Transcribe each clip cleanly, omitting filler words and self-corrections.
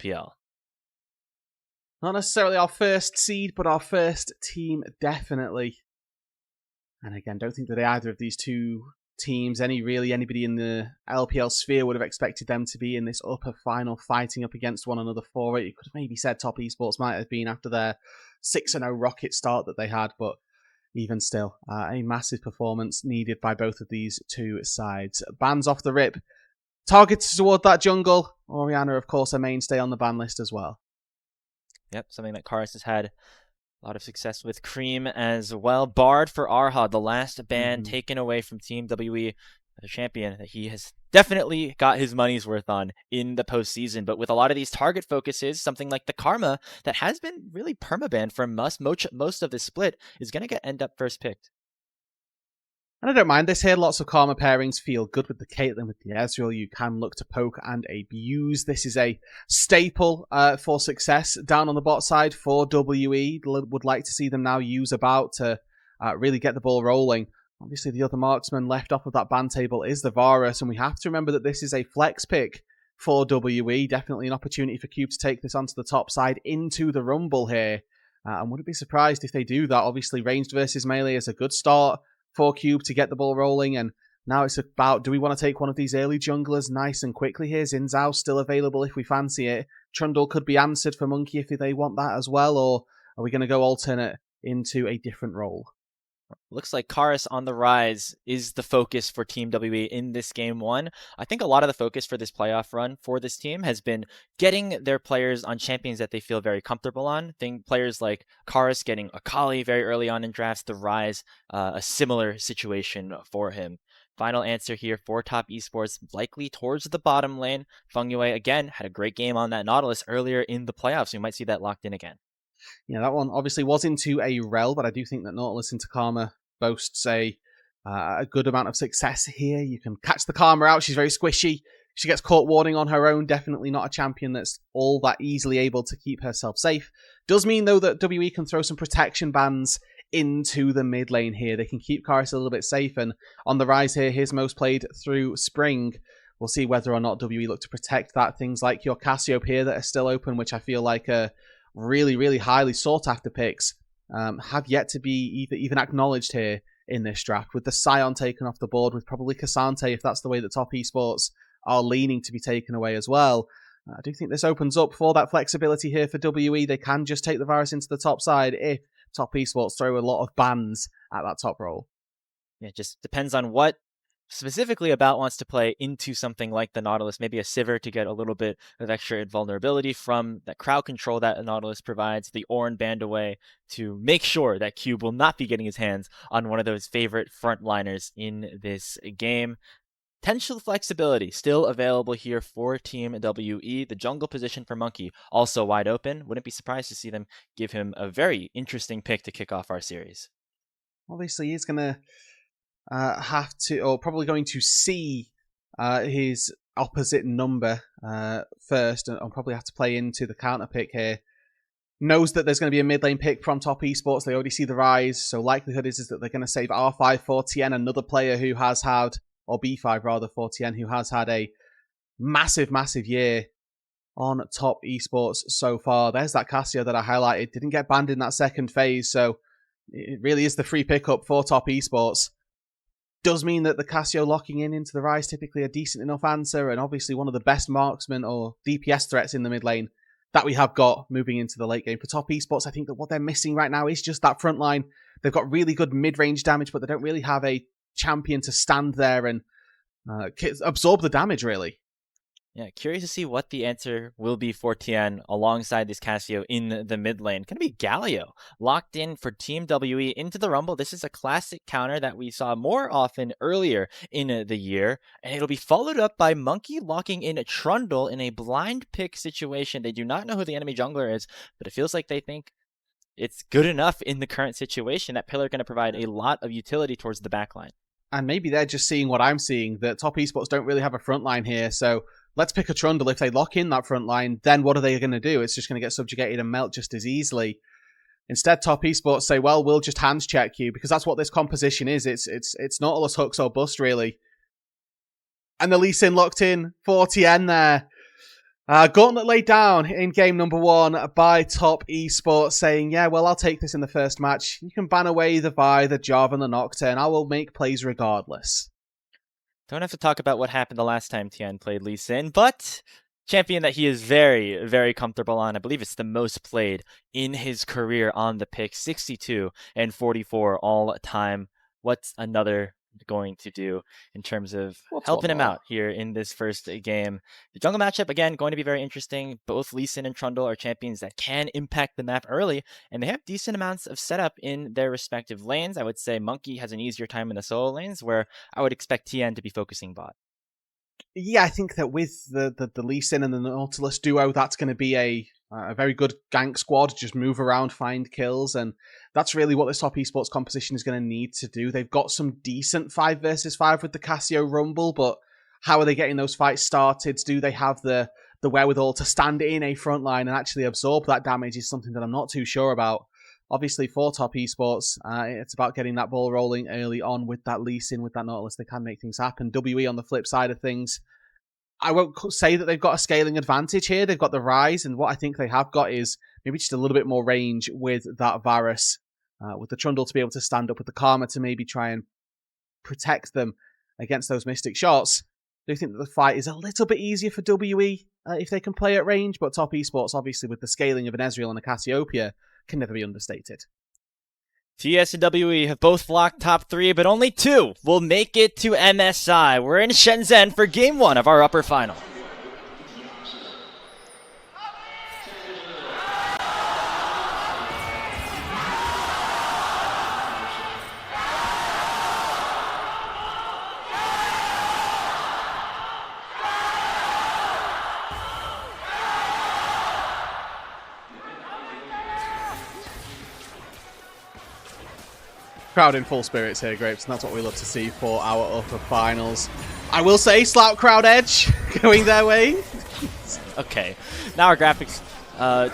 LPL. Not necessarily our first seed, but our first team, definitely. And again, don't think that either of these two teams, anybody in the LPL sphere would have expected them to be in this upper final fighting up against one another for it. You could have maybe said Top Esports might have been after their 6-0 rocket start that they had, but even still, a massive performance needed by both of these two sides. Bans off the rip. Targets toward that jungle. Orianna, of course, a mainstay on the ban list as well. Yep, something that Karis has had a lot of success with. Creme as well. Barred for Erha, the last ban taken away from Team WE, the champion that he has definitely got his money's worth on in the postseason. But with a lot of these target focuses, something like the Karma that has been really permabanned for most of this split is going to end up first picked. And I don't mind this here. Lots of Karma pairings feel good with the Caitlyn, with the Ezreal. You can look to poke and abuse. This is a staple for success down on the bot side for WE. Would like to see them now use about to really get the ball rolling. Obviously, the other marksman left off of that ban table is the Varus, and we have to remember that this is a flex pick for WE. Definitely an opportunity for Cube to take this onto the top side into the Rumble here. And wouldn't be surprised if they do that. Obviously, ranged versus melee is a good start for Cube to get the ball rolling, and now it's about, do we want to take one of these early junglers nice and quickly here? Xin Zhao still available if we fancy it. Trundle could be answered for Monki if they want that as well, or are we going to go alternate into a different role? Looks like Karis on the Ryze is the focus for Team WE in this game one. I think a lot of the focus for this playoff run for this team has been getting their players on champions that they feel very comfortable on. Players like Karis getting Akali very early on in drafts, the Ryze, a similar situation for him. Final answer here for Top Esports, likely towards the bottom lane. fengyue, again, had a great game on that Nautilus earlier in the playoffs. We might see that locked in again. Yeah, that one obviously was into a rel, but I do think that Nautilus into Karma boasts a good amount of success here. You can catch the Karma out. She's very squishy. She gets caught warding on her own. Definitely not a champion that's all that easily able to keep herself safe. Does mean, though, that WE can throw some protection bans into the mid lane here. They can keep Karis a little bit safe. And on the Ryze here, his most played through Spring. We'll see whether or not WE look to protect that. Things like your Cassiopeia that are still open, which I feel like are really, really highly sought after picks, have yet to be even acknowledged here in this draft, with the Scion taken off the board, with probably Cassante, if that's the way that Top Esports are leaning to be taken away as well. I do think this opens up for that flexibility here for WE. They can just take the Varus into the top side if Top Esports throw a lot of bans at that top role. Yeah, it just depends on what specifically About wants to play into something like the Nautilus, maybe a Sivir to get a little bit of extra invulnerability from that crowd control that Nautilus provides, the Ornn band away to make sure that Cube will not be getting his hands on one of those favorite frontliners in this game. Potential flexibility still available here for Team WE. The jungle position for Monki also wide open. Wouldn't be surprised to see them give him a very interesting pick to kick off our series. Obviously, he's going to have to, or probably going to see his opposite number first, and probably have to play into the counter pick here. Knows that there's going to be a mid lane pick from Top Esports. They already see the Ryze, so likelihood is that they're going to save R5 for Tian, another player who has had, or B5 rather, for Tian, who has had a massive, massive year on Top Esports so far. There's that Cassio that I highlighted. Didn't get banned in that second phase, so it really is the free pickup for Top Esports. Does mean that the Cassio locking in into the Ryze typically a decent enough answer, and obviously one of the best marksmen or DPS threats in the mid lane that we have got moving into the late game. For Top Esports, I think that what they're missing right now is just that front line. They've got really good mid-range damage, but they don't really have a champion to stand there and absorb the damage, really. Yeah, curious to see what the answer will be for Tian alongside this Cassio in the mid lane. Going to be Galio locked in for Team WE into the Rumble. This is a classic counter that we saw more often earlier in the year, and it'll be followed up by Monki locking in Trundle in a blind pick situation. They do not know who the enemy jungler is, but it feels like they think it's good enough in the current situation that Pillar going to provide a lot of utility towards the backline. And maybe they're just seeing what I'm seeing, that Top Esports don't really have a front line here, so let's pick a Trundle. If they lock in that front line, then what are they going to do? It's just going to get subjugated and melt just as easily. Instead, Top Esports say, well, we'll just hands check you, because that's what this composition is. It's Nautilus hooks or bust, really. And the Lee Sin locked in for Tian there. Gauntlet laid down in game number 1 by Top Esports, saying, yeah, well, I'll take this in the first match. You can ban away the Vi, the Jarvan, and the Nocturne. I will make plays regardless. Don't have to talk about what happened the last time Tian played Lee Sin, but champion that he is very, very comfortable on. I believe it's the most played in his career on the pick, 62 and 44 all time. What's another going to do in terms of helping him out here in this first game? The jungle matchup, again, going to be very interesting. Both Lee Sin and Trundle are champions that can impact the map early, and they have decent amounts of setup in their respective lanes. I would say Monki has an easier time in the solo lanes, where I would expect Tian to be focusing bot. Yeah, I think that with the Lee Sin and the Nautilus duo, that's going to be a very good gank squad. Just move around, find kills, and that's really what this Top Esports composition is going to need to do. They've got some decent 5 versus 5 with the Cassio Rumble, but how are they getting those fights started? Do they have the wherewithal to stand in a front line and actually absorb that damage is something that I'm not too sure about. Obviously, for Top Esports, it's about getting that ball rolling early on with that Lee Sin, with that Nautilus. They can make things happen. WE on the flip side of things, I won't say that they've got a scaling advantage here. They've got the Ryze, and what I think they have got is maybe just a little bit more range with that Varus, with the Trundle to be able to stand up, with the Karma to maybe try and protect them against those Mystic shots. I do think that the fight is a little bit easier for WE if they can play at range, but Top Esports, obviously, with the scaling of an Ezreal and a Cassiopeia, can never be understated. TS and WE have both locked top 3, but only 2 will make it to MSI. We're in Shenzhen for game 1 of our upper final. Crowd in full spirits here, Grapes, and that's what we love to see for our upper finals. I will say, Slout crowd edge going their way. Okay, now our graphics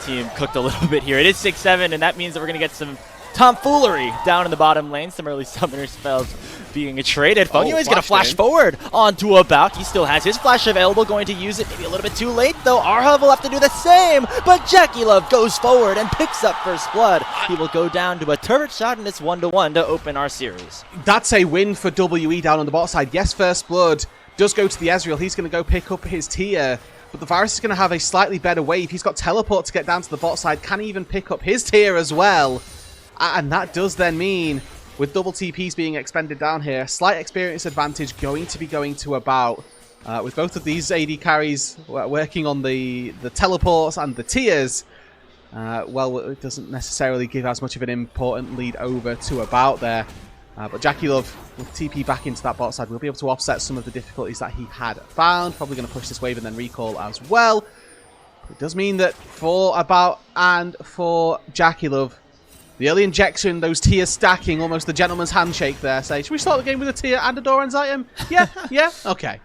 team cooked a little bit here. It is 6-7, and that means that we're going to get some tomfoolery down in the bottom lane. Some early summoner spells being traded. fengyue is going to flash forward onto a bout. He still has his flash available, going to use it maybe a little bit too late, though. Erha will have to do the same, but JackeyLove goes forward and picks up first blood. He will go down to a turret shot, and it's 1-1 to open our series. That's a win for WE down on the bot side. Yes, first blood does go to the Ezreal. He's going to go pick up his tier, but the Varus is going to have a slightly better wave. He's got teleport to get down to the bot side, can even pick up his tier as well. And that does then mean, with double TPs being expended down here, slight experience advantage going to be going to about. With both of these AD carries working on the teleports and the tiers, well, it doesn't necessarily give as much of an important lead over to about there. But JackeyLove, with TP back into that bot side, will be able to offset some of the difficulties that he had found. Probably going to push this wave and then recall as well. It does mean that for about and for JackeyLove, the early injection, those tiers stacking, almost the gentleman's handshake there. Say, should we start the game with a tier and a Doran's item? Yeah, yeah, okay.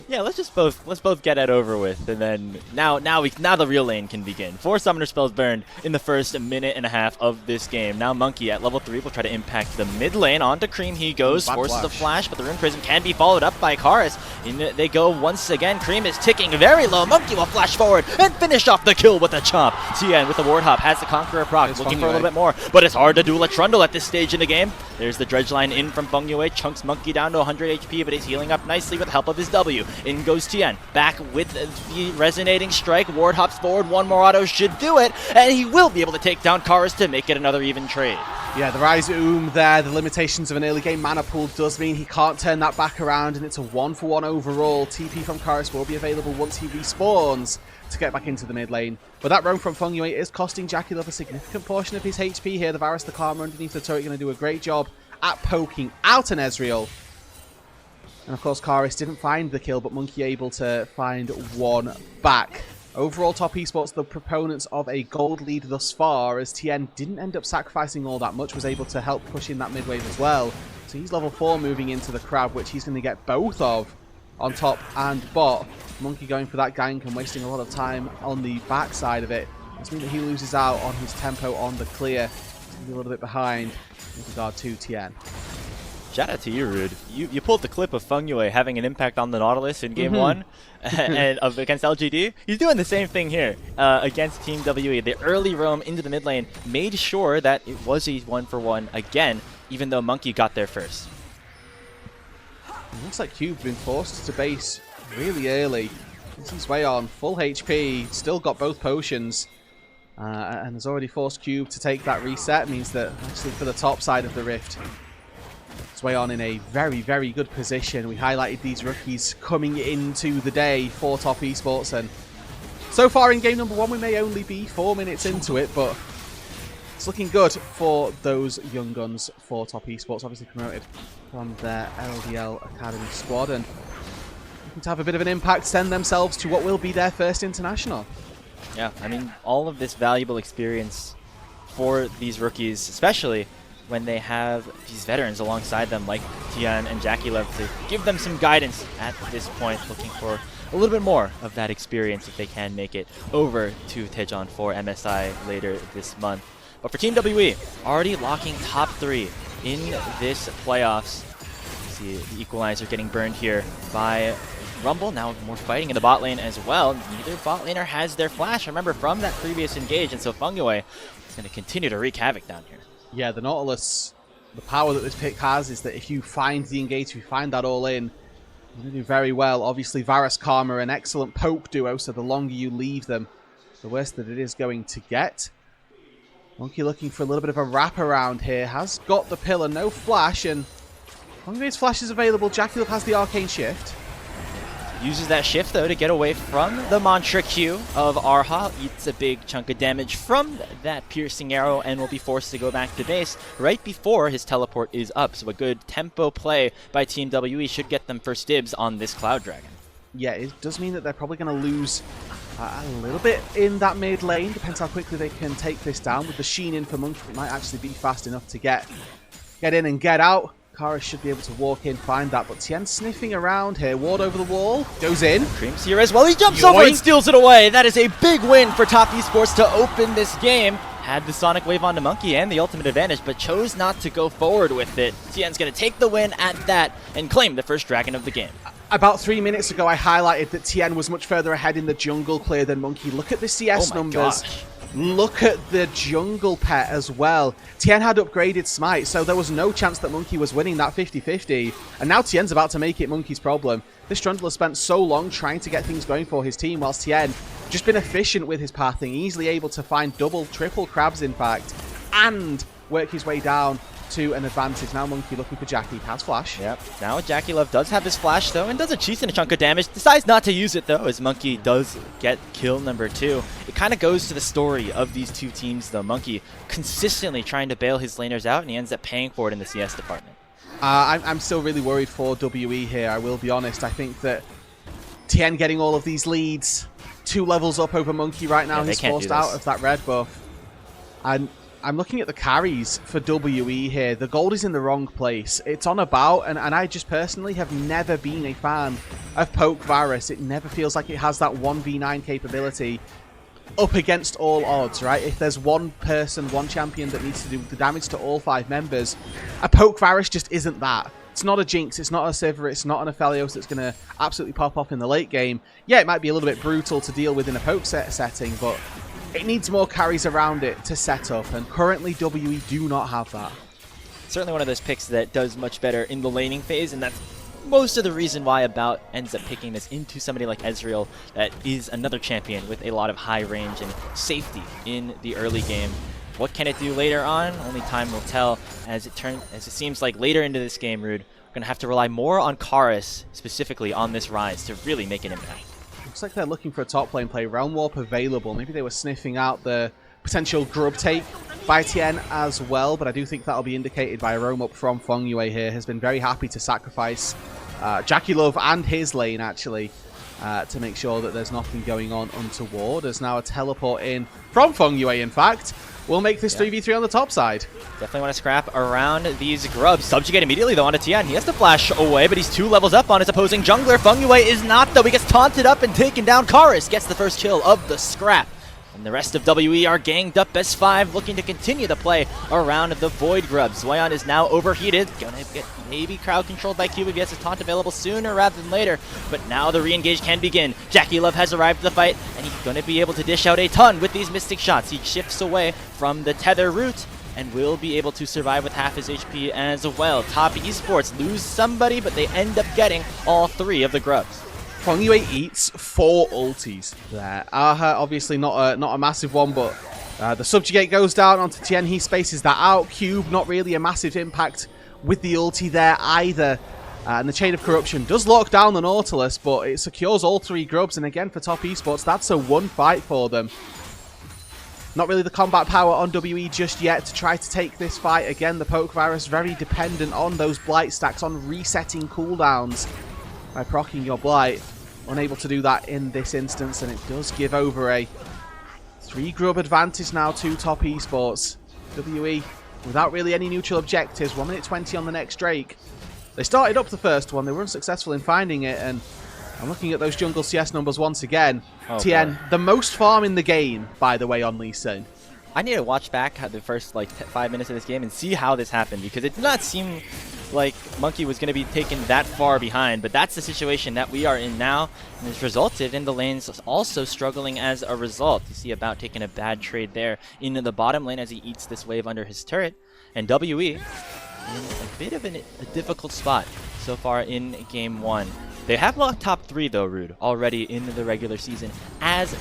Yeah, let's both get it over with, and then now the real lane can begin. 4 summoner spells burned in the first minute and a half of this game. Now Monki at level 3 will try to impact the mid lane. Onto Creme he goes, forces a flash, but the Rune Prism can be followed up by Karis. In they go once again. Creme is ticking very low. Monki will flash forward and finish off the kill with a chomp. Tian with the ward hop has the Conqueror proc, looking for a little bit more, but it's hard to duel a Trundle at this stage in the game. There's the dredge line in from fengyue, chunks Monki down to 100 HP, but he's healing up nicely with the help of his W. In goes Tian, back with the resonating strike. Ward hops forward, one more auto should do it, and he will be able to take down Karis to make it another even trade. Yeah, the Ryze there, the limitations of an early game mana pool does mean he can't turn that back around, and it's a 1-for-1 overall. TP from Karis will be available once he respawns to get back into the mid lane. But that roam from fengyue is costing JackeyLove a significant portion of his HP here. The Varus, the Karma underneath the turret, going to do a great job at poking out an Ezreal. And of course, Karis didn't find the kill, but Monki able to find one back. Overall, Top Esports, the proponents of a gold lead thus far, as Tian didn't end up sacrificing all that much, was able to help push in that mid wave as well. So he's level 4 moving into the crowd, which he's going to get both of on top and bot. Monki going for that gank and wasting a lot of time on the back side of it. This means that he loses out on his tempo on the clear. He's a little bit behind with regard to Tian. Shout out to you, Rood. You pulled the clip of fengyue having an impact on the Nautilus in game 1 and against LGD. He's doing the same thing here against Team WE. The early roam into the mid lane made sure that it was a 1-for-1 again, even though Monki got there first. It looks like Cube's been forced to base really early. This is ZUIAN, full HP, still got both potions, and has already forced Cube to take that reset. It means that actually for the top side of the rift, ZUIAN in a very, very good position. We highlighted these rookies coming into the day for top esports, and so far in game number 1 we may only be 4 minutes into it, but it's looking good for those young guns for top esports, obviously promoted from their LPL Academy squad, and looking to have a bit of an impact, send themselves to what will be their first international. Yeah, I mean, all of this valuable experience for these rookies, especially when they have these veterans alongside them like Tian and JackeyLove to give them some guidance at this point, looking for a little bit more of that experience if they can make it over to Tejon for MSI later this month. But for Team WE, already locking top 3 in this playoffs. See the equalizer getting burned here by Rumble. Now more fighting in the bot lane as well. Neither bot laner has their flash, remember, from that previous engage, and so fengyue is going to continue to wreak havoc down here. Yeah, the Nautilus, the power that this pick has is that if you find the engage, if you find that all in, you're going to do very well. Obviously, Varus, Karma, an excellent poke duo, so the longer you leave them, the worse that it is going to get. Monki looking for a little bit of a wraparound here, has got the pillar, no flash, and fengyue's flash is available. JackeyLove has the arcane shift. Uses that shift, though, to get away from the mantra Q of Erha. Eats a big chunk of damage from that piercing arrow and will be forced to go back to base right before his teleport is up. So a good tempo play by Team WE should get them first dibs on this Cloud Dragon. Yeah, it does mean that they're probably going to lose a little bit in that mid lane. Depends how quickly they can take this down. With the Sheen in for Monki, it might actually be fast enough to get in and get out. Karis should be able to walk in, find that, but Tian sniffing around here. Ward over the wall, goes in. Creme's here as well. He jumps over and steals it away. That is a big win for Top Esports to open this game. Had the Sonic Wave onto Monki and the ultimate advantage, but chose not to go forward with it. Tian's going to take the win at that and claim the first dragon of the game. About 3 minutes ago, I highlighted that Tian was much further ahead in the jungle clear than Monki. Look at the CS numbers. Gosh. Look at the jungle pet as well. Tian had upgraded Smite, so there was no chance that Monki was winning that 50-50. And now Tian's about to make it Monki's problem. This Trundle has spent so long trying to get things going for his team, whilst Tian just been efficient with his pathing, easily able to find double, triple crabs, in fact, and work his way down to an advantage. Now Monki looking for Jackie, has flash. Yep, now JackeyLove does have his flash though, and does a decent chunk of damage. Decides not to use it though, as Monki does get kill number 2. It kind of goes to the story of these two teams though. Monki consistently trying to bail his laners out, and he ends up paying for it in the CS department. I'm still really worried for WE here, I will be honest. I think that Tian getting all of these leads, 2 levels up over Monki right now. He's forced out of that red buff. And I'm looking at the carries for WE here. The gold is in the wrong place. It's on about, and I just personally have never been a fan of Poke Varus. It never feels like it has that 1v9 capability up against all odds, right? If there's one person, one champion that needs to do the damage to all 5 members, a Poke Varus just isn't that. It's not a Jinx, it's not a Sivir, it's not an Aphelios that's going to absolutely pop off in the late game. Yeah, it might be a little bit brutal to deal with in a Poke setting, but it needs more carries around it to set up, and currently WE do not have that. Certainly one of those picks that does much better in the laning phase, and that's most of the reason why About ends up picking this into somebody like Ezreal, that is another champion with a lot of high range and safety in the early game. What can it do later on? Only time will tell, as it seems like later into this game, Rood, we're going to have to rely more on Karis, specifically on this Ryze, to really make an impact. Looks like they're looking for a top lane play. Realm Warp available. Maybe they were sniffing out the potential grub take by Tian as well, but I do think that'll be indicated by a roam up from fengyue here. Has been very happy to sacrifice JackeyLove and his lane, actually, to make sure that there's nothing going on untoward. There's now a teleport in from fengyue, in fact. We'll make this 3v3 on the top side. Definitely want to scrap around these grubs. Subjugate immediately, though, onto Tian. He has to flash away, but he's 2 levels up on his opposing jungler. fengyue is not, though. He gets taunted up and taken down. Karis gets the first kill of the scrap. And the rest of WE are ganged up as 5, looking to continue the play around the Void Grub. ZUIAN is now overheated, gonna get maybe crowd controlled by Cube if he has his taunt available sooner rather than later. But now the re-engage can begin. JackeyLove has arrived to the fight, and he's gonna be able to dish out a ton with these Mystic shots. He shifts away from the tether route and will be able to survive with half his HP as well. Top Esports lose somebody, but they end up getting all 3 of the grubs. fengyue eats 4 ultis there. Erha, obviously not a massive one, but the subjugate goes down onto Tian. He spaces that out. Cube, not really a massive impact with the ulti there either. And the Chain of Corruption does lock down the Nautilus, but it secures all 3 grubs. And again, for Top Esports, that's a 1 fight for them. Not really the combat power on WE just yet to try to take this fight. Again, the Poke Virus very dependent on those Blight stacks, on resetting cooldowns by proccing your Blight. Unable to do that in this instance, and it does give over a 3 grub advantage now to Top Esports. WE without really any neutral objectives. 1 minute 20 on the next Drake. They started up the first one. They were unsuccessful in finding it, and I'm looking at those jungle CS numbers once again. Oh, Tian, boy. the most farm in the game, by the way, on Lee Sin. I need to watch back the first 5 minutes of this game and see how this happened, because it did not seem like Monki was going to be taken that far behind, but that's the situation that we are in now, and it's resulted in the lanes also struggling as a result. You see About taking a bad trade there into the bottom lane as he eats this wave under his turret, and WE in a bit of a difficult spot so far in game 1. They have locked top 3 though, Roodood, already in the regular season,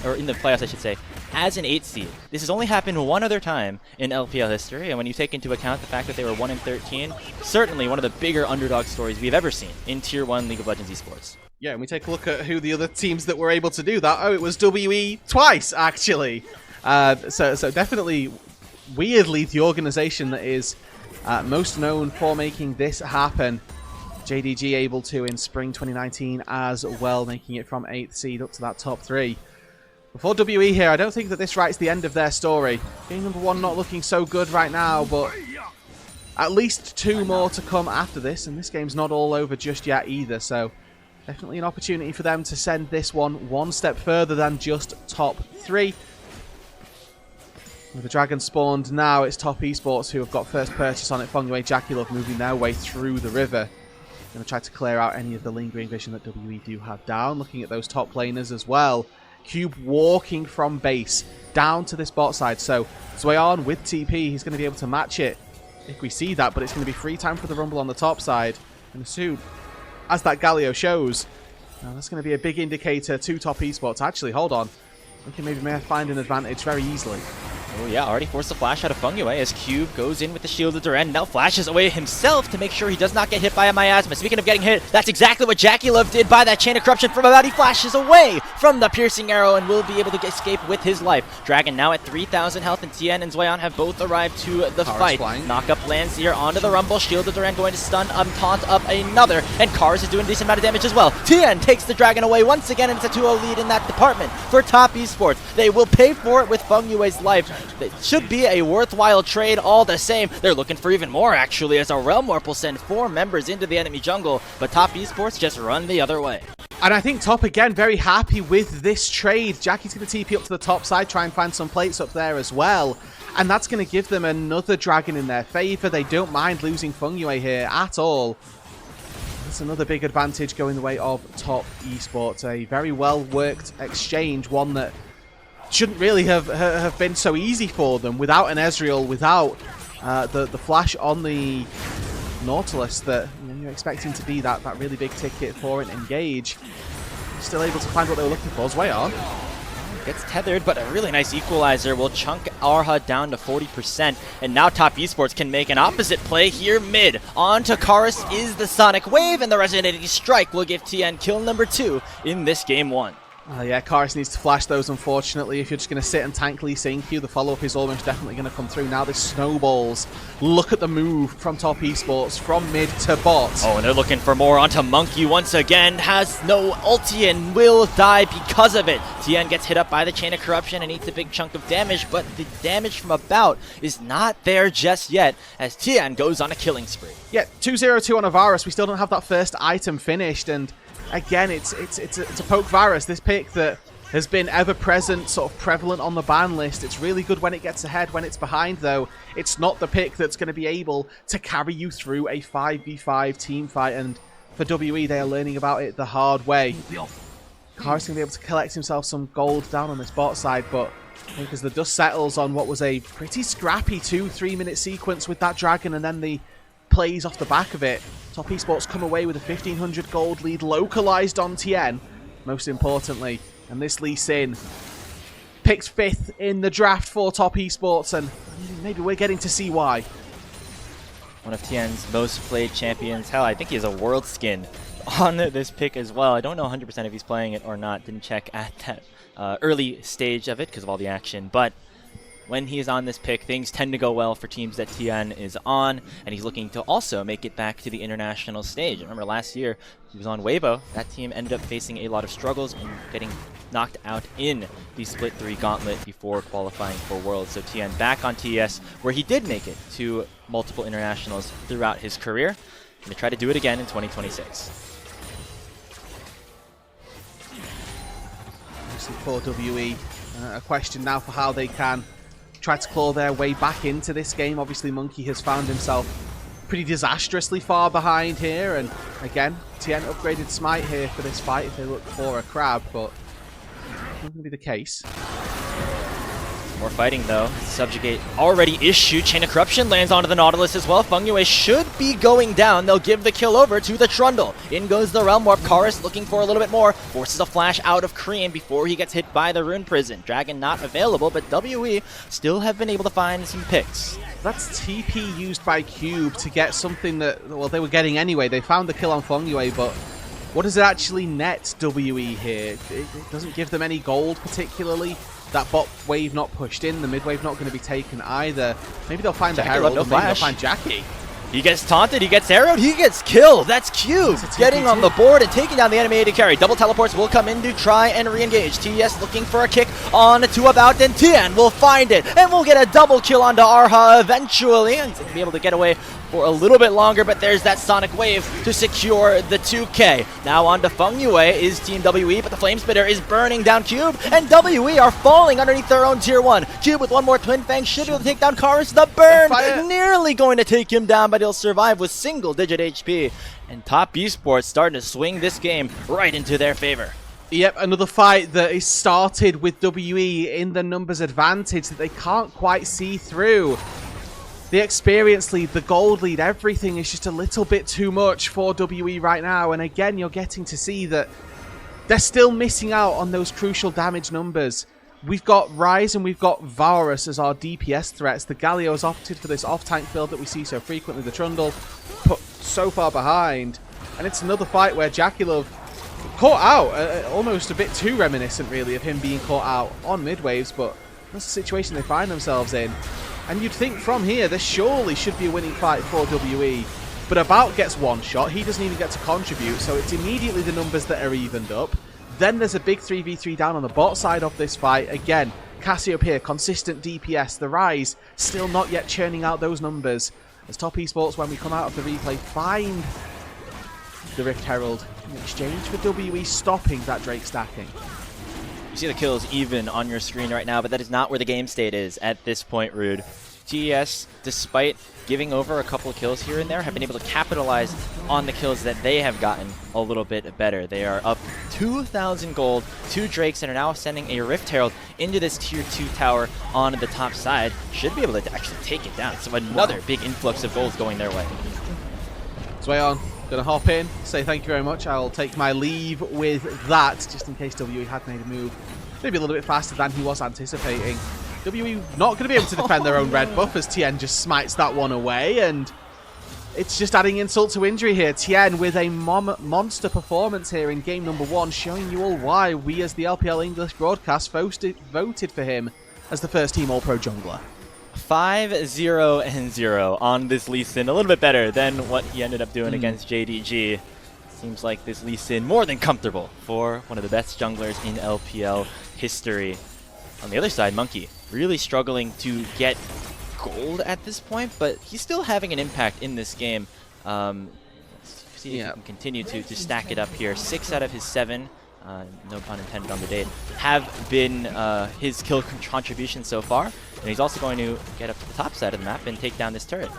or in the playoffs I should say, as an 8 seed. This has only happened one other time in LPL history, and when you take into account the fact that they were 1-13, certainly one of the bigger underdog stories we've ever seen in Tier 1 League of Legends esports. Yeah, and we take a look at who the other teams that were able to do that. Oh, it was WE twice, actually. So definitely, weirdly, the organization that is most known for making this happen. JDG able to in spring 2019 as well, making it from 8th seed up to that top 3. Before WE here, I don't think that this writes the end of their story. Game number 1 not looking so good right now, but at least 2 more to come after this, and this game's not all over just yet either, so definitely an opportunity for them to send this one step further than just top 3. With the dragon spawned now, it's Top Esports who have got first purchase on it. fengyue, JackeyLove moving their way through the river. Going to try to clear out any of the lingering vision that WE do have down. Looking at those top laners as well. Cube walking from base down to this bot side. So ZUIAN with TP, he's going to be able to match it if we see that. But it's going to be free time for the Rumble on the top side. And soon, as that Galio shows, now that's going to be a big indicator to Top Esports. Actually, hold on. We can maybe find an advantage very easily. Oh yeah, already forced the flash out of fengyue as Cube goes in with the shield of Duran, now flashes away himself to make sure he does not get hit by a miasma. Speaking of getting hit, that's exactly what JackeyLove did by that Chain of Corruption from About. He flashes away from the piercing arrow and will be able to escape with his life. Dragon now at 3,000 health, and Tian and ZUIAN have both arrived to the fight. Flying. Knock up lands here onto the Rumble, shield of Duran going to stun, taunt up another, and Karis is doing a decent amount of damage as well. Tian takes the Dragon away once again, and it's a 2-0 lead in that department for Top Esports. They will pay for it with fengyue's life. It should be a worthwhile trade all the same. They're looking for even more actually, as a Realm Warp will send 4 members into the enemy jungle, but Top Esports just run the other way. And I think Top again very happy with this trade. Jackie's going to TP up to the top side, try and find some plates up there as well. And that's going to give them another dragon in their favor. They don't mind losing fengyue here at all. That's another big advantage going the way of Top Esports. A very well worked exchange, one that shouldn't really have been so easy for them without an Ezreal, without the flash on the Nautilus that you're expecting to be that really big ticket for an engage. Still able to find what they were looking for. ZUIAN gets tethered, but a really nice equalizer will chunk Erha down to 40%, and now Top Esports can make an opposite play here mid. On to Karis is the Sonic Wave, and the Resonating Strike will give Tian kill number 2 in this game 1. Yeah, Karis needs to flash those, unfortunately. If you're just going to sit and tank Lee Sin Q, the follow-up is almost definitely going to come through. Now this snowballs. Look at the move from Top Esports, from mid to bot. Oh, and they're looking for more onto Monki once again. Has no ulti and will die because of it. Tian gets hit up by the Chain of Corruption and eats a big chunk of damage, but the damage from About is not there just yet, as Tian goes on a killing spree. Yeah, 2-0-2 on a Varus. We still don't have that first item finished, and again, it's a Poke Varus, this pick that has been ever-present, sort of prevalent on the ban list. It's really good when it gets ahead. When it's behind, though, it's not the pick that's going to be able to carry you through a 5v5 team fight. And for WE, they are learning about it the hard way. Karis going to be able to collect himself some gold down on this bot side, but I think as the dust settles on what was a pretty scrappy 2-3 minute sequence with that dragon and then the plays off the back of it, Top Esports come away with a 1500 gold lead localized on Tian, most importantly. And this Lee Sin picked 5th in the draft for Top Esports, and maybe we're getting to see why. One of Tian's most played champions. Hell, I think he has a world skin on this pick as well. I don't know 100% if he's playing it or not. Didn't check at that early stage of it because of all the action. But when he is on this pick, things tend to go well for teams that Tian is on, and he's looking to also make it back to the international stage. I remember last year he was on Weibo. That team ended up facing a lot of struggles and getting knocked out in the Split 3 gauntlet before qualifying for Worlds. So Tian back on TES, where he did make it to multiple internationals throughout his career, and to try to do it again in 2026. For WE, a question now for how they can try to claw their way back into this game. Obviously, Monki has found himself pretty disastrously far behind here, and again, Tian upgraded Smite here for this fight if they look for a crab, but not going to be the case. More fighting though. Subjugate already issued. Chain of Corruption lands onto the Nautilus as well. fengyue should be going down. They'll give the kill over to the Trundle. In goes the Realm Warp. Karis looking for a little bit more. Forces a flash out of Creme before he gets hit by the Rune Prison. Dragon not available, but WE still have been able to find some picks. That's TP used by Cube to get something that, well, they were getting anyway. They found the kill on fengyue, but what does it actually net WE here? It doesn't give them any gold particularly. That bot wave not pushed in, the mid wave not going to be taken either. Maybe they'll find the Herald, no maybe they'll find Jackie. He gets taunted, he gets arrowed, he gets killed. That's Cube getting on the board and taking down the enemy AD carry. Double teleports will come in to try and re-engage. TES looking for a kick on to about, and Tian will find it. And we'll get a double kill onto Erha eventually. And he's going to be able to get away for a little bit longer, but there's that Sonic Wave to secure the 2K. Now on to fengyue is Team WE, but the Flame Spitter is burning down Cube, and WE are falling underneath their own tier 1. Cube with one more Twin Fang should be able to take down Karis. The burn nearly going to take him down, but he'll survive with single-digit HP. And Top Esports starting to swing this game right into their favor. Yep, another fight that is started with WE in the numbers advantage that they can't quite see through. The experience lead, the gold lead, everything is just a little bit too much for WE right now. And again, you're getting to see that they're still missing out on those crucial damage numbers. We've got Ryze and we've got Varus as our DPS threats. The Galio has opted for this off-tank build that we see so frequently. The Trundle put so far behind. And it's another fight where JackeyLove caught out. Almost a bit too reminiscent, really, of him being caught out on mid-waves. But that's the situation they find themselves in. And you'd think from here, there surely should be a winning fight for WE. But About gets one shot. He doesn't even get to contribute. So it's immediately the numbers that are evened up. Then there's a big 3v3 down on the bot side of this fight. Again, Cassiopeia, consistent DPS. The Ryze still not yet churning out those numbers. As Top Esports, when we come out of the replay, find the Rift Herald in exchange for WE stopping that Drake stacking. You see the kills even on your screen right now, but that is not where the game state is at this point, Rude. TES, despite giving over a couple of kills here and there, have been able to capitalize on the kills that they have gotten a little bit better. They are up 2,000 gold, 2 Drakes, and are now sending a Rift Herald into this tier 2 tower on the top side. Should be able to actually take it down. So another big influx of gold going their way. ZUIAN, gonna hop in, say thank you very much. I'll take my leave with that, just in case WE had made a move maybe a little bit faster than he was anticipating. WE not going to be able to defend their own red buff as Tian just smites that one away, and it's just adding insult to injury here. Tian with a monster performance here in game number 1, showing you all why we as the LPL English broadcast voted for him as the first team All-Pro jungler. 5-0-0 on this Lee Sin, a little bit better than what he ended up doing against JDG. Seems like this Lee Sin more than comfortable for one of the best junglers in LPL history. On the other side, Monki really struggling to get gold at this point, but he's still having an impact in this game. Let's see if he can continue to stack it up here. 6 out of his 7 no pun intended on the date, have been his kill contribution so far. And he's also going to get up to the top side of the map and take down this turret.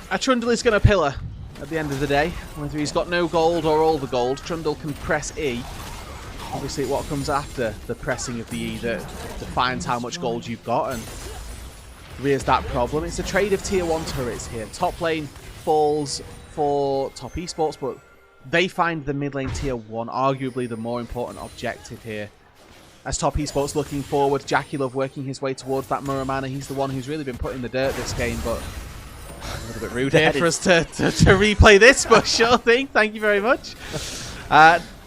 A Trundle is going to pillar at the end of the day. Whether he's got no gold or all the gold, Trundle can press E. Obviously, what comes after the pressing of the E that defines how much gold you've got, and rears that problem. It's a trade of tier 1 turrets here. Top lane falls for Top Esports, but they find the mid lane tier 1 arguably the more important objective here. As Top Esports looking forward, JackeyLove working his way towards that Muramana. He's the one who's really been put in the dirt this game, but a little bit rude here for us to replay this, but sure thing. Thank you very much.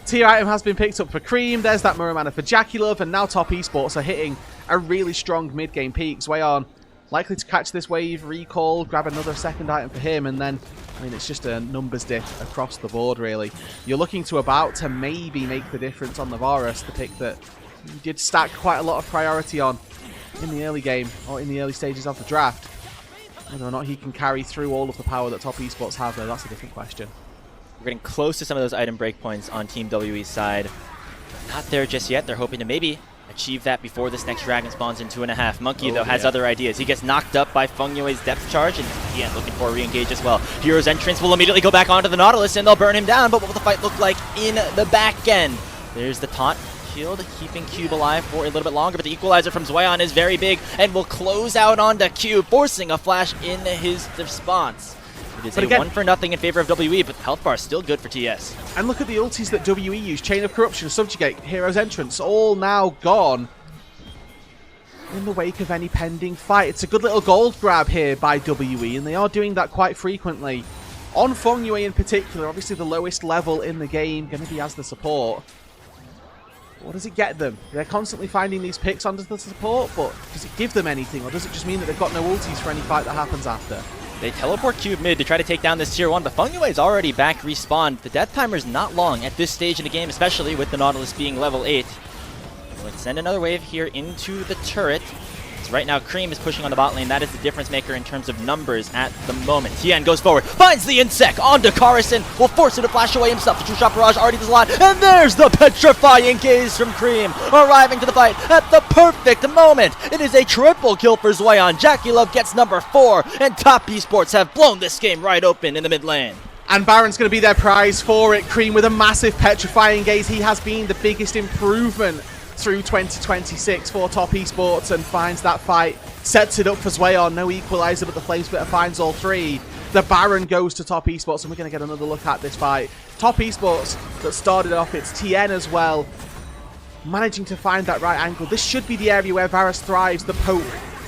Tier item has been picked up for Creme. There's that Muramana for JackeyLove, and now Top Esports are hitting a really strong mid-game peak. ZUIAN likely to catch this wave, recall, grab another second item for him, and then, I mean, it's just a numbers diff across the board, really. You're looking to about to maybe make the difference on the Varus, the pick that you did stack quite a lot of priority on in the early game, or in the early stages of the draft. Whether or not he can carry through all of the power that Top Esports have, though, that's a different question. We're getting close to some of those item breakpoints on Team WE's side. Not there just yet. They're hoping to maybe achieve that before this next dragon spawns in 2.5. Monki, though, has other ideas. He gets knocked up by fengyue's depth charge, and Tian looking for a re-engage as well. Hero's entrance will immediately go back onto the Nautilus, and they'll burn him down, but what will the fight look like in the back end? There's the taunt. Shield keeping Cube alive for a little bit longer, but the equalizer from ZUIAN is very big and will close out onto Cube, forcing a flash in his response. It is a 1-for-0 in favor of WE, but the health bar is still good for TS. And look at the ultis that WE use. Chain of Corruption, Subjugate, Hero's Entrance, all now gone in the wake of any pending fight. It's a good little gold grab here by WE, and they are doing that quite frequently. On fengyue in particular, obviously the lowest level in the game, going to be as the support. What does it get them? They're constantly finding these picks onto the support, but does it give them anything, or does it just mean that they've got no ultis for any fight that happens after? They teleport Cube mid to try to take down this tier 1, but fengyue is already back respawned. The death timer is not long at this stage in the game, especially with the Nautilus being level 8. Let's send another wave here into the turret. So right now, Creme is pushing on the bot lane. That is the difference maker in terms of numbers at the moment. Tian goes forward, finds the insect onto Karis, and will force him to flash away himself. The True Shot Barrage already does a lot, and there's the petrifying gaze from Creme, arriving to the fight at the perfect moment. It is a triple kill for ZUIAN. JackeyLove gets number 4, and Top Esports have blown this game right open in the mid lane. And Baron's going to be their prize for it. Creme with a massive petrifying gaze. He has been the biggest improvement through 2026 for Top Esports, and finds that fight, sets it up for ZUIAN. No equalizer, but the Flame Splitter finds all 3. The Baron goes to Top Esports, and we're going to get another look at this fight. Top Esports that started off, it's Tian as well, managing to find that right angle. This should be the area where Varus thrives, the poke,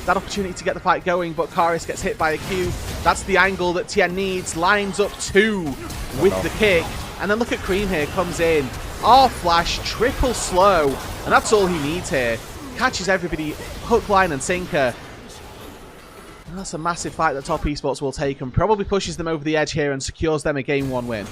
that opportunity to get the fight going, but Karis gets hit by a Q. That's the angle that Tian needs, lines up 2 with the kick, and then look at Creme here, comes in. R-flash, triple slow, and that's all he needs here. Catches everybody, hook, line, and sinker. And that's a massive fight that Top Esports will take, and probably pushes them over the edge here and secures them a Game 1 win.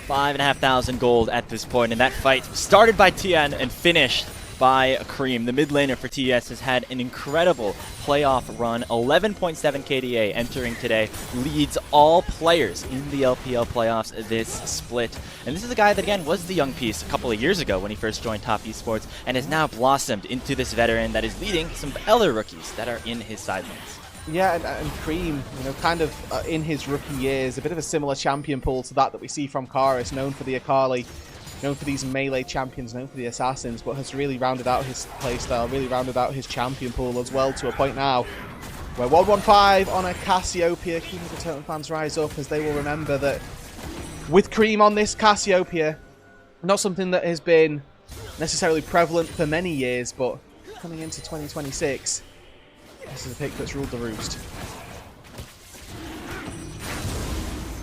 5,500 gold at this point, and that fight started by Tian and finished by Creme. The mid laner for TES has had an incredible playoff run. 11.7 KDA entering today, leads all players in the LPL playoffs this split. And this is a guy that, again, was the young piece a couple of years ago when he first joined Top Esports, and has now blossomed into this veteran that is leading some other rookies that are in his side lanes. Yeah, and Creme, you know, kind of in his rookie years, a bit of a similar champion pool to that we see from Karis, known for the Akali, known for these melee champions, known for the assassins, but has really rounded out his playstyle, really rounded out his champion pool as well, to a point now where 115 on a Cassiopeia. Keeping the Totem fans rise up, as they will remember that with Creme on this Cassiopeia, not something that has been necessarily prevalent for many years, but coming into 2026, this is a pick that's ruled the roost.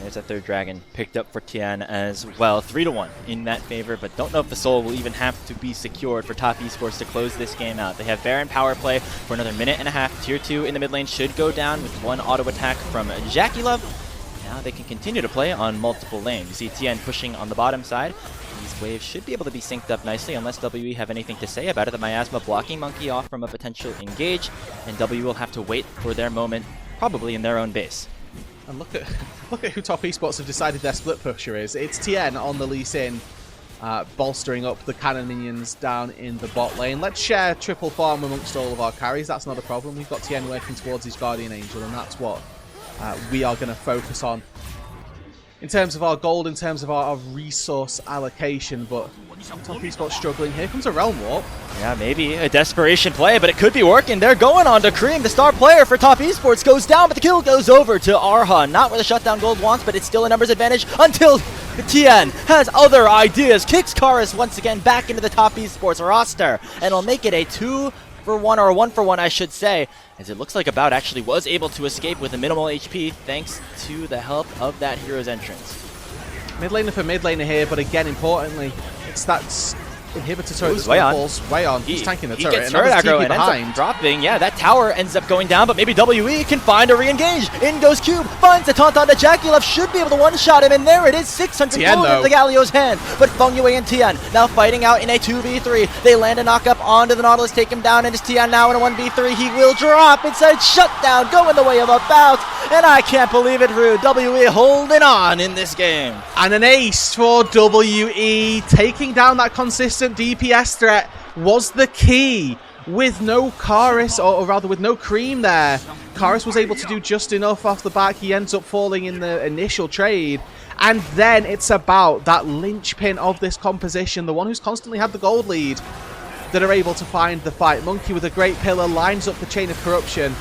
There's a third dragon picked up for Tian as well. 3-1 in that favor, but don't know if the soul will even have to be secured for Top Esports to close this game out. They have Baron power play for another minute and a half. Tier 2 in the mid lane should go down with 1 auto attack from JackeyLove. Now they can continue to play on multiple lanes. You see Tian pushing on the bottom side. These waves should be able to be synced up nicely, unless WE have anything to say about it. The Miasma blocking Monki off from a potential engage, and W will have to wait for their moment, probably in their own base. And look at who Top Esports have decided their split pusher is. It's Tian on the Lee Sin, bolstering up the cannon minions down in the bot lane. Let's share triple farm amongst all of our carries. That's not a problem. We've got Tian working towards his Guardian Angel, and that's what we are going to focus on in terms of our gold, in terms of our resource allocation. But Top Esports struggling. Here comes a Realm Warp. Yeah, maybe a desperation play, but it could be working. They're going on to Creme. The star player for Top Esports goes down, but the kill goes over to Erha. Not where the shutdown gold wants, but it's still a numbers advantage until Tian has other ideas. Kicks Karis once again back into the Top Esports roster, and will make it a 2-for-1, or a 1-for-1, I should say, as it looks like About actually was able to escape with a minimal HP thanks to the help of that hero's entrance. Mid laner for mid laner here, but again, importantly, it's that inhibitor turret that's ZUIAN. falls way on. He's tanking the turret. He gets turret aggro and ends up dropping. Yeah, that tower ends up going down, but maybe WE can find a re-engage. In goes Cube, finds the taunt on to JackeyLove, should be able to one-shot him, and there it is, 600 gold into the Galio's hand. But fengyue and Tian now fighting out in a 2v3. They land a knock-up onto the Nautilus, take him down, and it's Tian now in a 1v3. He will drop inside shutdown, going the way of About, and I can't believe it, Roodood. WE holding on in this game. And an ace for WE, taking down that consistent DPS threat was the key. With no Karis, or rather with no Creme there, Karis was able to do just enough off the back. He ends up falling in the initial trade, and then it's About, that linchpin of this composition, the one who's constantly had the gold lead, that are able to find the fight. Monki with a great pillar lines up the chain of corruption.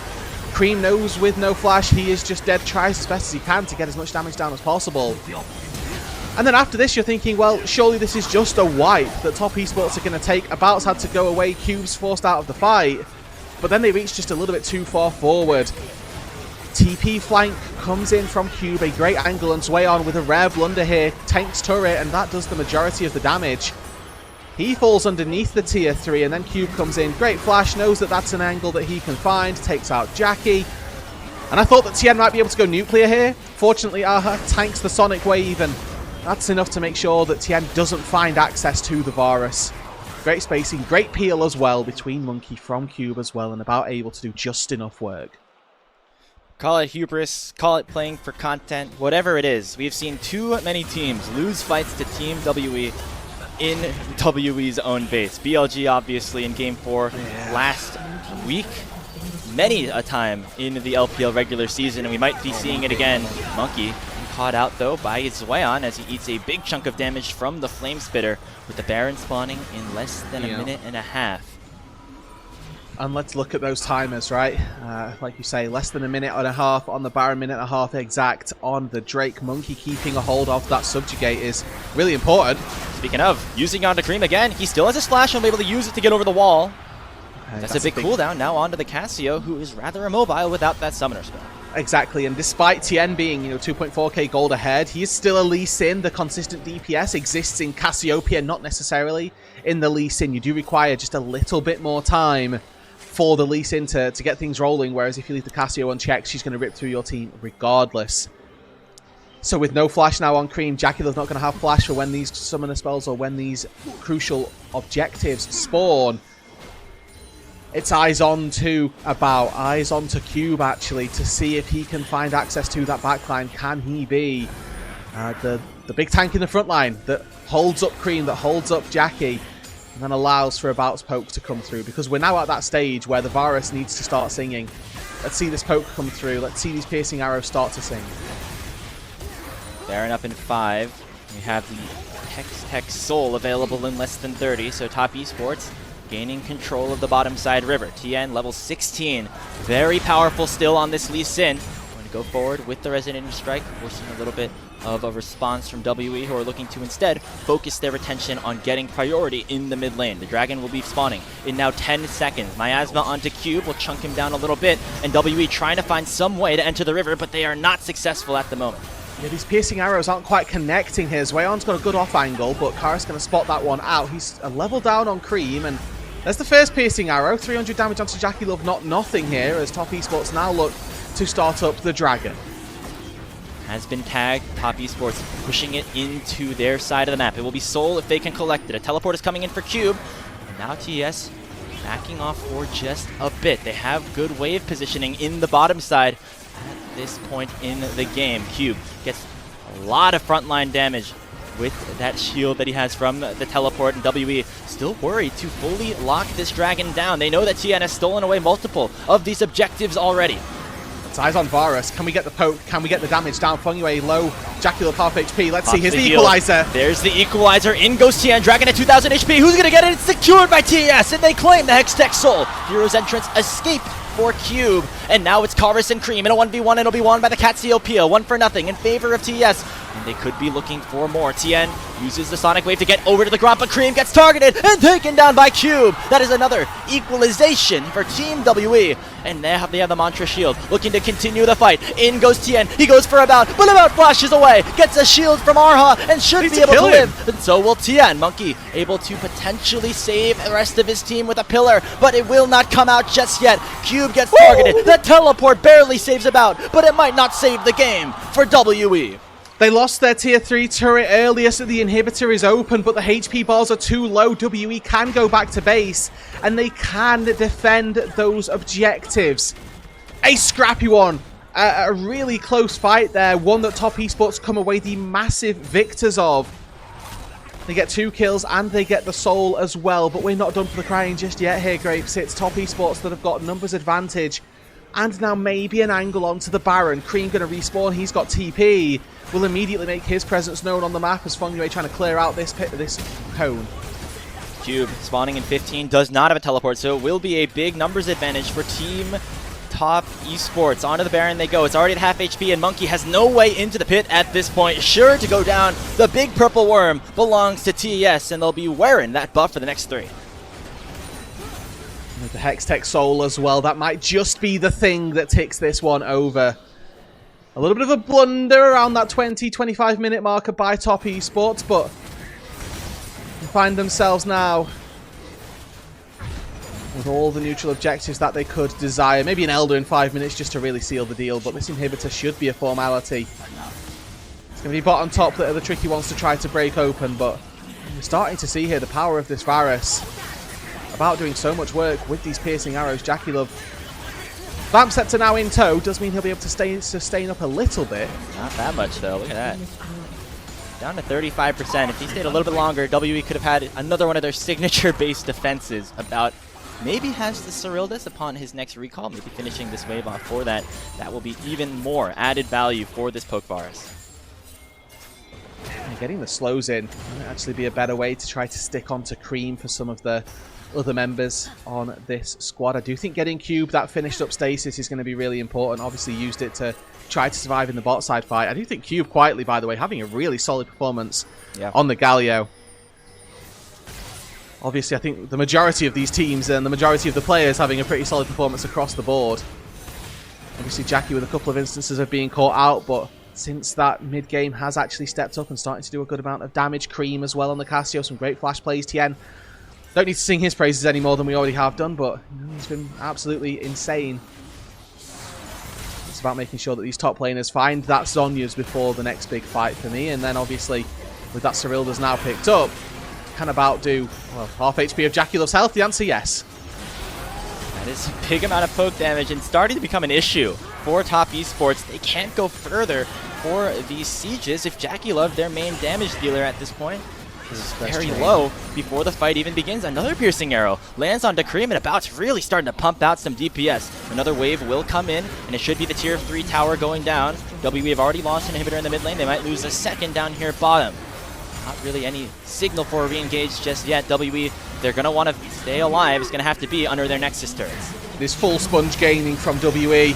Creme knows with no flash he is just dead, tries as best as he can to get as much damage down as possible. And then after this, you're thinking, well, surely this is just a wipe that Top Esports are going to take. About's had to go away, Cube's forced out of the fight. But then they reach just a little bit too far forward. TP flank comes in from Cube, a great angle, and ZUIAN with a rare blunder here, tanks turret, and that does the majority of the damage. He falls underneath the tier 3, and then Cube comes in, great flash, knows that that's an angle that he can find, takes out Jackie. And I thought that Tian might be able to go nuclear here. Fortunately, Erha tanks the Sonic Wave, and that's enough to make sure that Tian doesn't find access to the Varus. Great spacing, great peel as well between Monki from Cube as well, and About able to do just enough work. Call it hubris, call it playing for content, whatever it is. We've seen too many teams lose fights to Team WE in WE's own base. BLG obviously in Game 4 last week. Many a time in the LPL regular season, and we might be seeing it again. Monki caught out though by ZUIAN as he eats a big chunk of damage from the Flame Spitter, with the Baron spawning in less than a minute and a half. And let's look at those timers, right? Like you say, less than a minute and a half on the Baron, minute and a half exact on the Drake. Monki keeping a hold of that Subjugate is really important. Speaking of, using onto Creme again, he still has a splash and will be able to use it to get over the wall. That's a big cooldown now onto the Cassio, who is rather immobile without that summoner spell. Exactly, and despite Tian being, 2.4k gold ahead, he is still a Lee Sin. The consistent DPS exists in Cassiopeia, not necessarily in the Lee Sin. You do require just a little bit more time for the Lee Sin to get things rolling, whereas if you leave the Cassio unchecked, she's going to rip through your team regardless. So with no flash now on Creme, JackeyLove's not going to have flash for when these summoner spells or when these crucial objectives spawn. It's eyes on to About, eyes on to Cube actually, to see if he can find access to that backline. Can he be the big tank in the front line that holds up Creme, that holds up Jackie, and then allows for About's poke to come through? Because we're now at that stage where the Varus needs to start singing. Let's see this poke come through. Let's see these piercing arrows start to sing. Baron up in 5. We have the Hex Soul available in less than 30, so Top Esports gaining control of the bottom side river. Tian level 16, very powerful still on this Lee Sin. Going to go forward with the Resonating Strike, forcing a little bit of a response from WE, who are looking to instead focus their attention on getting priority in the mid lane. The Dragon will be spawning in now 10 seconds. Miasma onto Cube will chunk him down a little bit, and WE trying to find some way to enter the river, but they are not successful at the moment. Yeah, these piercing arrows aren't quite connecting here. ZUIAN's got a good off angle, but Karis going to spot that one out. He's a level down on Creme, and there's the first piercing arrow. 300 damage onto JackeyLove, not nothing here, as Top Esports now look to start up the Dragon. Has been tagged. Top Esports pushing it into their side of the map. It will be Soul if they can collect it. A teleport is coming in for Cube. And now TES backing off for just a bit. They have good wave positioning in the bottom side. this point in the game. Cube gets a lot of frontline damage with that shield that he has from the teleport, and WE still worried to fully lock this dragon down. They know that Tian has stolen away multiple of these objectives already. It's eyes on Varus. Can we get the poke? Can we get the damage down? fengyue low. JackeyLove half HP. Let's see. Here's the equalizer. There's the equalizer. In goes Tian. Dragon at 2000 HP. Who's going to get it? It's secured by TES, and they claim the Hextech Soul. Hero's entrance escape for Cube, and now it's Karis and Creme in a 1v1. It'll be won by the Cassiopeia, 1-0 in favor of TES, and they could be looking for more. Tian uses the Sonic Wave to get over to the Gromp, but Creme gets targeted and taken down by Cube. That is another equalization for Team WE, and they have the Mantra Shield, looking to continue the fight. In goes Tian. He goes for About, but About flashes away, gets a shield from Erha, and should be able to live. And so will Tian. Monki able to potentially save the rest of his team with a pillar, but it will not come out just yet. Cube gets targeted. The teleport barely saves About, but it might not save the game for WE. They lost their tier 3 turret earlier, so the inhibitor is open, but the HP bars are too low. WE can go back to base, and they can defend those objectives. A scrappy one. A really close fight there. One that Top Esports come away the massive victors of. They get 2 kills, and they get the soul as well, but we're not done for the crying just yet here, Grapes. It's Top Esports that have got numbers advantage. And now maybe an angle onto the Baron. Creme going to respawn. He's got TP. Will immediately make his presence known on the map as fengyue trying to clear out this cone. Cube spawning in 15 does not have a teleport, so it will be a big numbers advantage for Team Top Esports. Onto the Baron they go. It's already at half HP, and Monki has no way into the pit at this point. Sure to go down. The big purple worm belongs to TES, and they'll be wearing that buff for the next 3. With the Hextech Soul as well, that might just be the thing that ticks this one over. A little bit of a blunder around that 20-25 minute marker by Top Esports, but they find themselves now with all the neutral objectives that they could desire. Maybe an Elder in 5 minutes just to really seal the deal, but this inhibitor should be a formality. It's going to be bottom top that are the tricky ones to try to break open, but we're starting to see here the power of this Varus. About doing so much work with these piercing arrows. JackeyLove. Vamp Scepter now in tow. Does mean he'll be able to sustain up a little bit. Not that much though. Look at that. Down to 35%. If he stayed a little bit longer, WE could have had another one of their signature-based defenses. About maybe has the Serildus upon his next recall. Maybe finishing this wave off for that. That will be even more added value for this Poke Varus. And getting the slows in might actually be a better way to try to stick onto Creme for some of the other members on this squad. I do think getting Cube that finished up stasis is going to be really important. Obviously used it to try to survive in the bot side fight. I do think Cube quietly, by the way, having a really solid performance on the Galio. Obviously I think the majority of these teams and the majority of the players having a pretty solid performance across the board. Obviously Jackie with a couple of instances of being caught out, but since that mid-game has actually stepped up and starting to do a good amount of damage. Creme as well on the Cassio, some great flash plays. Tian, don't need to sing his praises any more than we already have done, but he's been absolutely insane. It's about making sure that these top laners find that Zhonya's before the next big fight for me, and then obviously with that Serildus now picked up, can about do, well, half HP of JackeyLove's health? The answer, yes. That is a big amount of poke damage and starting to become an issue for Top Esports. They can't go further for these sieges if JackeyLove, their main damage dealer at this point, is very low before the fight even begins. Another piercing arrow lands onto Creme, and About's really starting to pump out some DPS. Another wave will come in, and it should be the tier 3 tower going down. WE have already lost an inhibitor in the mid lane. They might lose a second down here bottom. Not really any signal for a re-engage just yet. WE, they're going to want to stay alive. It's going to have to be under their Nexus turrets. This full sponge gaining from WE.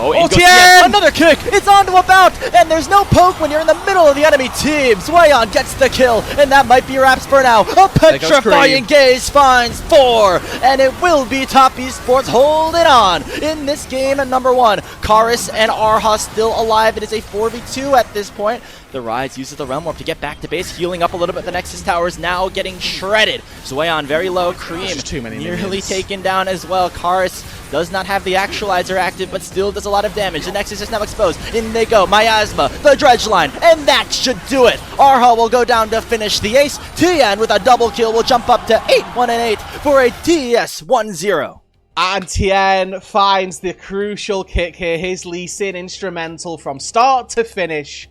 Oh, Tian! Another kick! It's onto About! And there's no poke when you're in the middle of the enemy team! ZUIAN gets the kill, and that might be wraps for now. A petrifying gaze finds 4, and it will be Top Esports holding on in this game at number 1. Karis and Erha still alive. It is a 4v2 at this point. The Ryze uses the Realm Warp to get back to base, healing up a little bit. The Nexus Tower is now getting shredded. ZUIAN very low. Creme nearly taken down as well. Karis does not have the Actualizer active, but still does a lot of damage. The Nexus is now exposed. In they go. Miasma, the Dredge Line, and that should do it. Erha will go down to finish the ace. Tian with a double kill will jump up to 8-1-8 for a TES 1-0. And Tian finds the crucial kick here. His Lee Sin instrumental from start to finish.